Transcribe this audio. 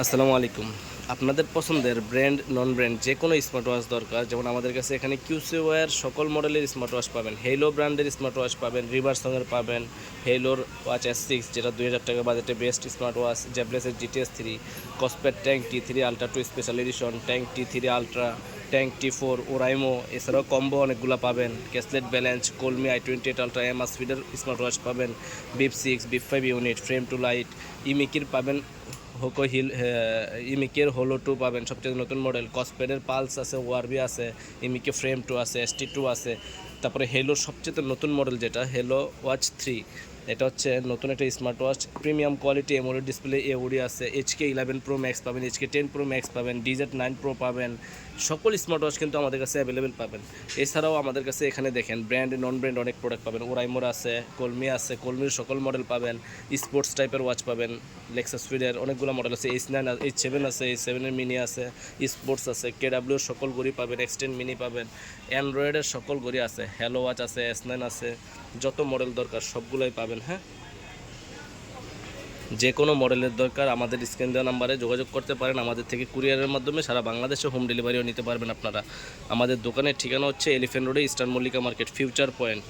আসসালামু আলাইকুম। আপনাদের পছন্দের ব্র্যান্ড নন ব্র্যান্ড যে কোনো স্মার্ট ওয়াচ দরকার, যেমন আমাদের কাছে এখানে কিউসি ওয়্যার সকল মডেলের স্মার্ট ওয়াচ পাবেন। হেলো ব্র্যান্ডের স্মার্ট ওয়াচ পাবেন, রিভারসনের পাবেন, হেলোর ওয়াচ S6 যেটা 2000 টাকা বাজেটে বেস্ট স্মার্ট ওয়াচ, জ্যাবলেসের GTS 3, Kospet tank T3 ultra 2 special edition, tank T3 ultra, tank T4, Oraimo, এছাড়াও কম্বো অনেকগুলো পাবেন। ক্যাসলেট ব্যালেন্স, কলমি i28 আলট্রা এমআর স্পিডের স্মার্ট ওয়াচ পাবেন, BIP 6, BIP 5 ইউনিট, ফ্রেম টু লাইট, ইমিকির পাবেন, হোকো হিল, ইমিকের হোলো 2 পাবেন সবচেয়ে নতুন মডেল। কসপেডের পালস আছে, ওয়ারবি আছে, ইমিকে ফ্রেম 2 আছে, ST2 আছে। তারপরে হেলোর সবচেয়ে নতুন মডেল যেটা হেলো ওয়াচ 3, এটা হচ্ছে নতুন একটা smart watch, premium quality AMOLED display AOD আছে। HK11 Pro Max পাবেন, HK10 Pro Max পাবেন, DZ9 Pro পাবেন। সকল স্মার্ট ওয়াচ কিন্তু আমাদের কাছে অ্যাভেলেবেল পাবেন। এছাড়াও আমাদের কাছে এখানে দেখেন ব্র্যান্ড নন ব্র্যান্ড অনেক প্রোডাক্ট পাবেন। ওরাইমোর আছে, কলমি আছে, কলমির সকল মডেল পাবেন। স্পোর্টস টাইপের ওয়াচ পাবেন, লেক্সাস ফিডের অনেকগুলো মডেল আছে। H9, H7 আছে, H7 এর মিনি আছে, স্পোর্টস আছে, KW সকল ঘড়ি পাবেন, X10 মিনি পাবেন, অ্যান্ড্রয়েডের সকল ঘড়ি আছে, হ্যালো ওয়াচ আছে, S9 আছে, যত মডেল দরকার সবগুলোই পাবেন। হ্যাঁ, যে কোনো মডেলের দরকার আমাদের স্ক্রিন দেওয়া নাম্বারে যোগাযোগ করতে পারেন। আমাদের থেকে কুরিয়ারের মাধ্যমে সারা বাংলাদেশে হোম ডেলিভারিও নিতে পারবেন আপনারা। আমাদের দোকানের ঠিকানা হচ্ছে এলিফ্যান্ট রোডে, eastern Mallika market, future point.